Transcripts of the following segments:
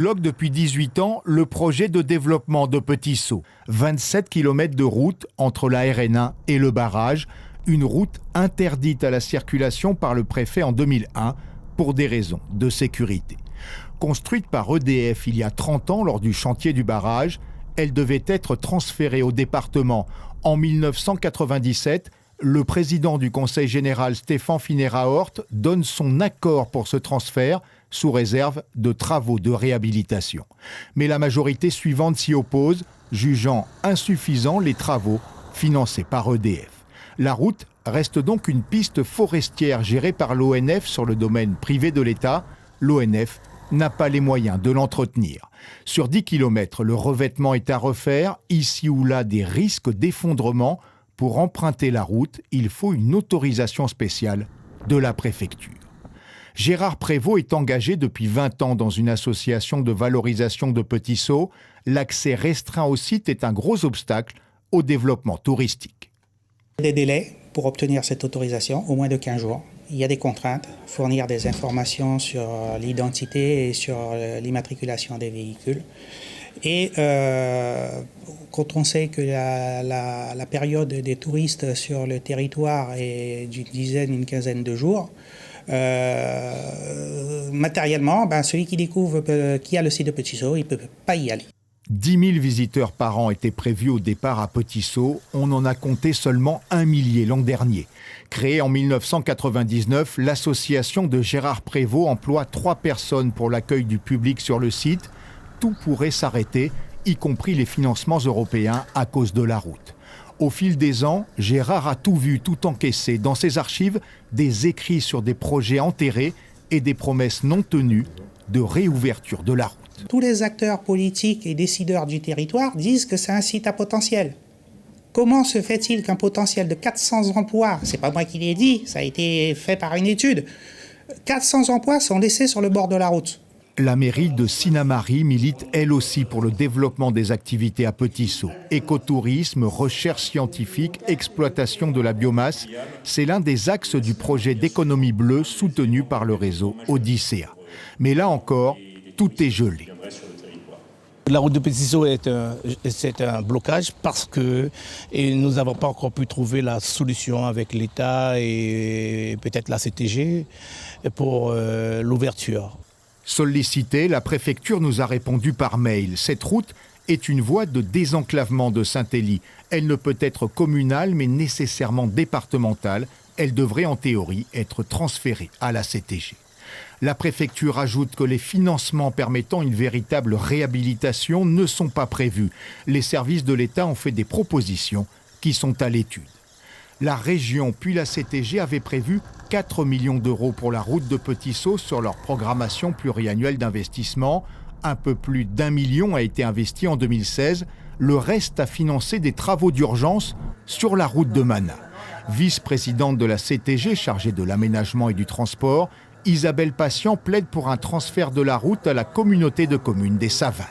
Bloque depuis 18 ans le projet de développement de Petit-Saut. 27 km de route entre la RN1 et le barrage, une route interdite à la circulation par le préfet en 2001 pour des raisons de sécurité. Construite par EDF il y a 30 ans lors du chantier du barrage, elle devait être transférée au département. En 1997, le président du Conseil général Stéphane Phinera-Hort donne son accord pour ce transfert sous réserve de travaux de réhabilitation. Mais la majorité suivante s'y oppose, jugeant insuffisants les travaux financés par EDF. La route reste donc une piste forestière gérée par l'ONF sur le domaine privé de l'État. L'ONF n'a pas les moyens de l'entretenir. Sur 10 km, le revêtement est à refaire, ici ou là des risques d'effondrement. Pour emprunter la route, il faut une autorisation spéciale de la préfecture. Gérard Prévost est engagé depuis 20 ans dans une association de valorisation de Petit-Saut. L'accès restreint au site est un gros obstacle au développement touristique. Des délais pour obtenir cette autorisation, au moins de 15 jours. Il y a des contraintes, fournir des informations sur l'identité et sur l'immatriculation des véhicules. Et quand on sait que la période des touristes sur le territoire est d'une dizaine, une quinzaine de jours, matériellement, celui qui découvre qu'il y a le site de Petit-Saut, il ne peut pas y aller. 10 000 visiteurs par an étaient prévus au départ à Petit-Saut. On en a compté seulement 1 millier l'an dernier. Créée en 1999, l'association de Gérard Prévost emploie 3 personnes pour l'accueil du public sur le site. Tout pourrait s'arrêter, y compris les financements européens à cause de la route. Au fil des ans, Gérard a tout vu, tout encaissé. Dans ses archives, des écrits sur des projets enterrés et des promesses non tenues de réouverture de la route. Tous les acteurs politiques et décideurs du territoire disent que c'est un site à potentiel. Comment se fait-il qu'un potentiel de 400 emplois, c'est pas moi qui l'ai dit, ça a été fait par une étude, 400 emplois sont laissés sur le bord de la route? La mairie de Sinnamary milite elle aussi pour le développement des activités à Petit-Saut. Écotourisme, recherche scientifique, exploitation de la biomasse, c'est l'un des axes du projet d'économie bleue soutenu par le réseau Odyssea. Mais là encore, tout est gelé. La route de Petit-Saut c'est un blocage parce que nous n'avons pas encore pu trouver la solution avec l'État et peut-être la CTG pour l'ouverture. Sollicité, la préfecture nous a répondu par mail. Cette route est une voie de désenclavement de Saint-Élie. Elle ne peut être communale mais nécessairement départementale. Elle devrait en théorie être transférée à la CTG. La préfecture ajoute que les financements permettant une véritable réhabilitation ne sont pas prévus. Les services de l'État ont fait des propositions qui sont à l'étude. La région puis la CTG avaient prévu 4 millions d'euros pour la route de Petit-Saut sur leur programmation pluriannuelle d'investissement. Un peu plus d'1 million a été investi en 2016. Le reste a financé des travaux d'urgence sur la route de Mana. Vice-présidente de la CTG chargée de l'aménagement et du transport, Isabelle Patient plaide pour un transfert de la route à la communauté de communes des Savanes.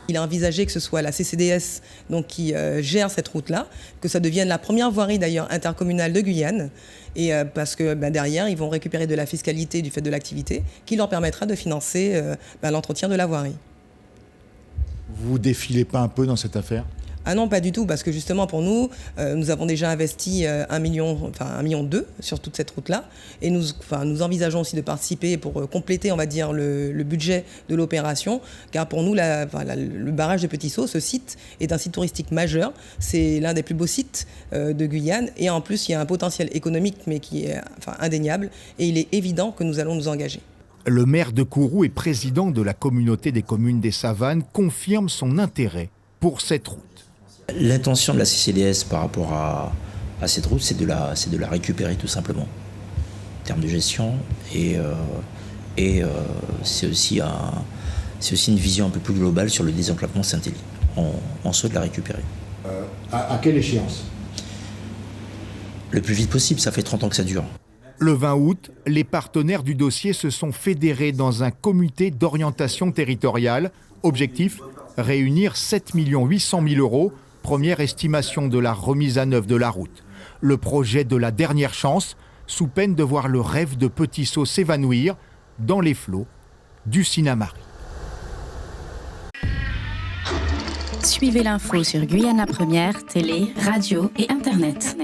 Il a envisagé que ce soit la CCDS donc, qui gère cette route-là, que ça devienne la première voirie d'ailleurs intercommunale de Guyane, et parce que derrière, ils vont récupérer de la fiscalité du fait de l'activité qui leur permettra de financer l'entretien de la voirie. Vous défilez pas un peu dans cette affaire ? Ah non, pas du tout, parce que justement pour nous, nous avons déjà investi 1,2 million sur toute cette route-là, et nous envisageons aussi de participer pour compléter, on va dire, le budget de l'opération, car pour nous, le barrage de Petit-Saut, ce site est un site touristique majeur, c'est l'un des plus beaux sites de Guyane, et en plus il y a un potentiel économique, mais qui est indéniable, et il est évident que nous allons nous engager. Le maire de Kourou et président de la communauté des communes des Savanes confirme son intérêt pour cette route. L'intention de la CCDS par rapport à cette route, c'est de la récupérer tout simplement, en termes de gestion. Et c'est aussi une vision un peu plus globale sur le désenclavement Saint-Élie. On souhaite la récupérer. À quelle échéance ? Le plus vite possible, ça fait 30 ans que ça dure. Le 20 août, les partenaires du dossier se sont fédérés dans un comité d'orientation territoriale. Objectif, réunir 7 800 000 euros. Première estimation de la remise à neuf de la route. Le projet de la dernière chance, sous peine de voir le rêve de Petit-Saut s'évanouir dans les flots du Sinnamary. Suivez l'info sur Guyana Première, télé, radio et internet.